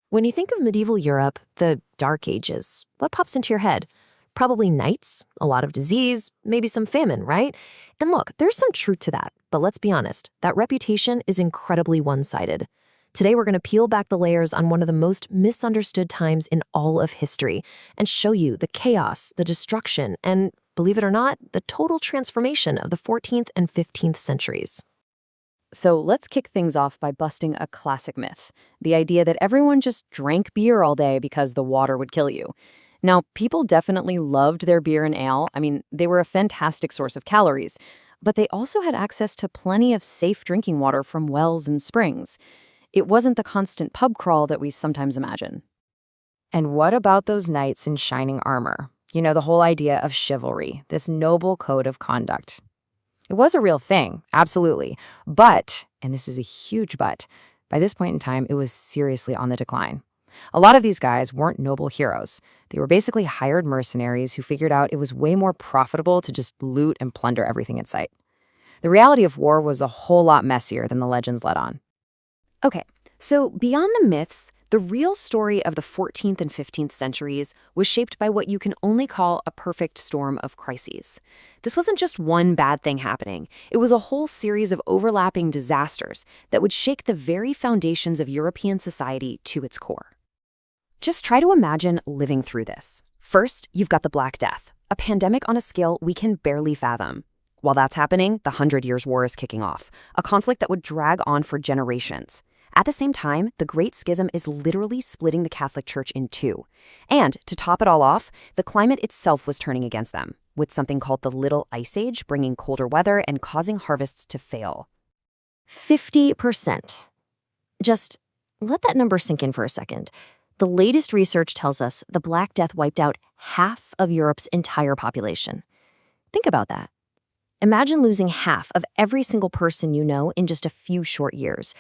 When you think of medieval Europe, the Dark Ages, what pops into your head? Probably knights, a lot of disease, maybe some famine, right? And look, there's some truth to that, but let's be honest, that reputation is incredibly one-sided. Today, we're going to peel back the layers on one of the most misunderstood times in all of history and show you the chaos, the destruction, and, believe it or not, the total transformation of the 14th and 15th centuries. So let's kick things off by busting a classic myth, the idea that everyone just drank beer all day because the water would kill you. Now, people definitely loved their beer and ale. I mean, they were a fantastic source of calories, but they also had access to plenty of safe drinking water from wells and springs. It wasn't the constant pub crawl that we sometimes imagine. And what about those knights in shining armor? You know, the whole idea of chivalry, this noble code of conduct. It was a real thing, absolutely. But, and this is a huge but, by this point in time, it was seriously on the decline. A lot of these guys weren't noble heroes. They were basically hired mercenaries who figured out it was way more profitable to just loot and plunder everything in sight. The reality of war was a whole lot messier than the legends let on. Okay, so beyond the myths, the real story of the 14th and 15th centuries was shaped by what you can only call a perfect storm of crises. This wasn't just one bad thing happening. It was a whole series of overlapping disasters that would shake the very foundations of European society to its core. Just try to imagine living through this. First, you've got the Black Death, a pandemic on a scale we can barely fathom. While that's happening, the Hundred Years' War is kicking off, a conflict that would drag on for generations. At the same time, the Great Schism is literally splitting the Catholic Church in two. And to top it all off, the climate itself was turning against them, with something called the Little Ice Age bringing colder weather and causing harvests to fail. 50%. Just let that number sink in for a second. The latest research tells us the Black Death wiped out half of Europe's entire population. Think about that. Imagine losing half of every single person you know in just a few short years.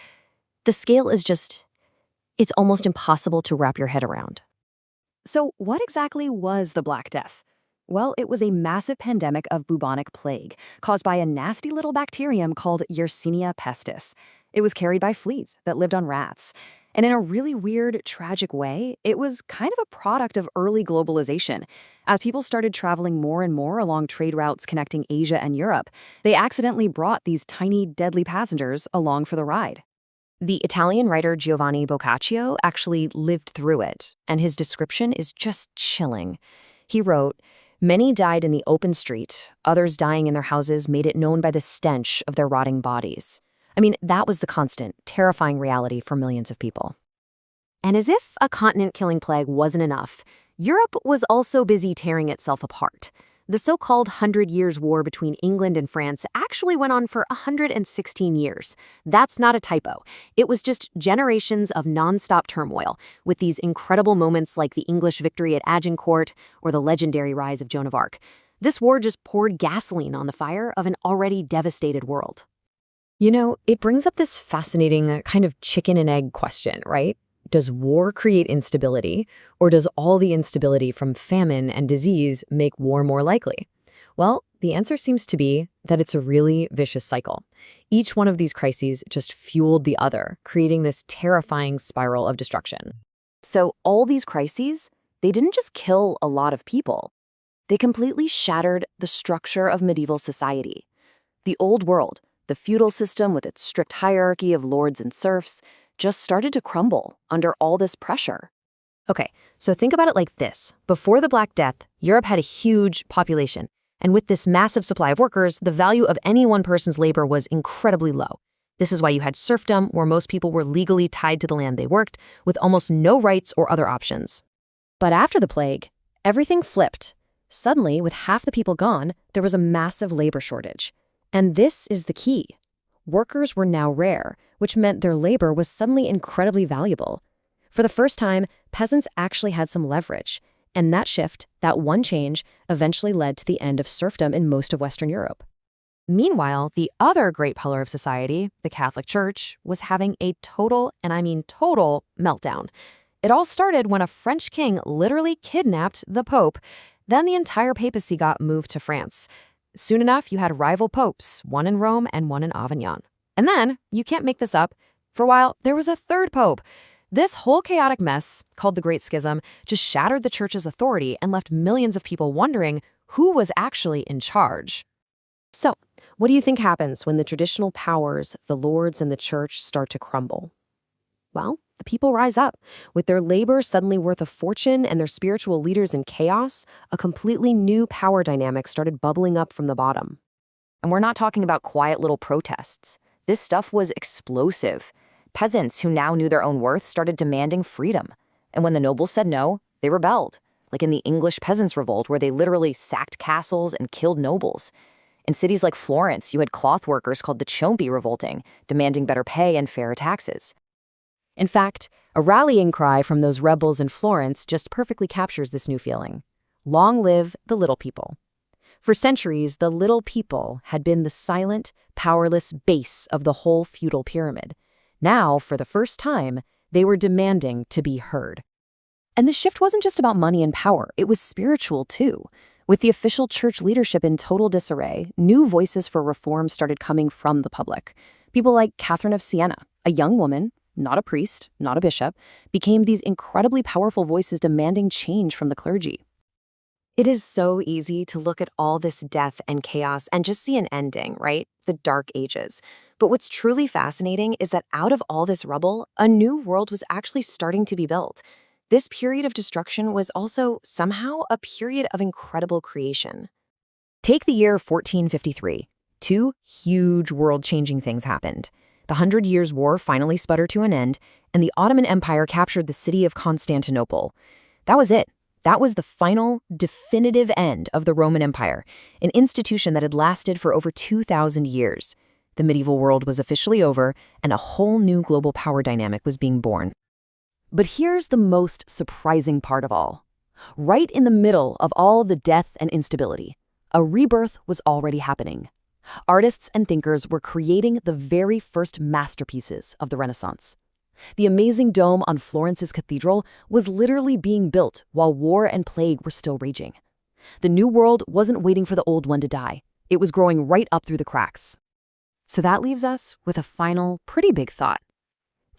The scale is it's almost impossible to wrap your head around. So what exactly was the Black Death? Well, it was a massive pandemic of bubonic plague caused by a nasty little bacterium called Yersinia pestis. It was carried by fleas that lived on rats. And in a really weird, tragic way, it was kind of a product of early globalization. As people started traveling more and more along trade routes connecting Asia and Europe, they accidentally brought these tiny, deadly passengers along for the ride. The Italian writer Giovanni Boccaccio actually lived through it, and his description is just chilling. He wrote, "Many died in the open street, others dying in their houses made it known by the stench of their rotting bodies." I mean, that was the constant, terrifying reality for millions of people. And as if a continent-killing plague wasn't enough, Europe was also busy tearing itself apart. The so-called 100 Years' War between England and France actually went on for 116 years. That's not a typo. It was just generations of nonstop turmoil, with these incredible moments like the English victory at Agincourt or the legendary rise of Joan of Arc. This war just poured gasoline on the fire of an already devastated world. You know, it brings up this fascinating kind of chicken and egg question, right? Does war create instability, or does all the instability from famine and disease make war more likely? Well, the answer seems to be that it's a really vicious cycle. Each one of these crises just fueled the other, creating this terrifying spiral of destruction. So all these crises, they didn't just kill a lot of people. They completely shattered the structure of medieval society. The old world, the feudal system with its strict hierarchy of lords and serfs, just started to crumble under all this pressure. Okay, so think about it like this. Before the Black Death, Europe had a huge population. And with this massive supply of workers, the value of any one person's labor was incredibly low. This is why you had serfdom, where most people were legally tied to the land they worked, with almost no rights or other options. But after the plague, everything flipped. Suddenly, with half the people gone, there was a massive labor shortage. And this is the key. Workers were now rare, which meant their labor was suddenly incredibly valuable. For the first time, peasants actually had some leverage. And that shift, that one change, eventually led to the end of serfdom in most of Western Europe. Meanwhile, the other great pillar of society, the Catholic Church, was having a total, and I mean total, meltdown. It all started when a French king literally kidnapped the Pope. Then the entire papacy got moved to France. Soon enough, you had rival popes, one in Rome and one in Avignon. And then, you can't make this up, for a while, there was a third pope. This whole chaotic mess, called the Great Schism, just shattered the church's authority and left millions of people wondering who was actually in charge. So, what do you think happens when the traditional powers, the lords and the church, start to crumble? Well, the people rise up. With their labor suddenly worth a fortune and their spiritual leaders in chaos, a completely new power dynamic started bubbling up from the bottom. And we're not talking about quiet little protests. This stuff was explosive. Peasants who now knew their own worth started demanding freedom. And when the nobles said no, they rebelled, like in the English Peasants' Revolt, where they literally sacked castles and killed nobles. In cities like Florence, you had cloth workers called the Ciompi revolting, demanding better pay and fairer taxes. In fact, a rallying cry from those rebels in Florence just perfectly captures this new feeling. Long live the little people. For centuries, the little people had been the silent, powerless base of the whole feudal pyramid. Now, for the first time, they were demanding to be heard. And the shift wasn't just about money and power, it was spiritual too. With the official church leadership in total disarray, new voices for reform started coming from the public. People like Catherine of Siena, a young woman, not a priest, not a bishop, became these incredibly powerful voices demanding change from the clergy. It is so easy to look at all this death and chaos and just see an ending, right? The Dark Ages. But what's truly fascinating is that out of all this rubble, a new world was actually starting to be built. This period of destruction was also somehow a period of incredible creation. Take the year 1453. Two huge world-changing things happened. The 100 Years' War finally sputtered to an end, and the Ottoman Empire captured the city of Constantinople. That was it. That was the final, definitive end of the Roman Empire, an institution that had lasted for over 2,000 years. The medieval world was officially over, and a whole new global power dynamic was being born. But here's the most surprising part of all. Right in the middle of all the death and instability, a rebirth was already happening. Artists and thinkers were creating the very first masterpieces of the Renaissance. The amazing dome on Florence's cathedral was literally being built while war and plague were still raging. The new world wasn't waiting for the old one to die. It was growing right up through the cracks. So that leaves us with a final, pretty big thought.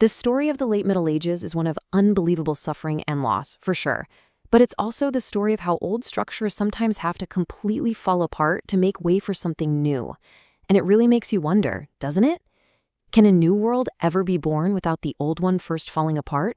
The story of the late Middle Ages is one of unbelievable suffering and loss, for sure. But it's also the story of how old structures sometimes have to completely fall apart to make way for something new. And it really makes you wonder, doesn't it? Can a new world ever be born without the old one first falling apart?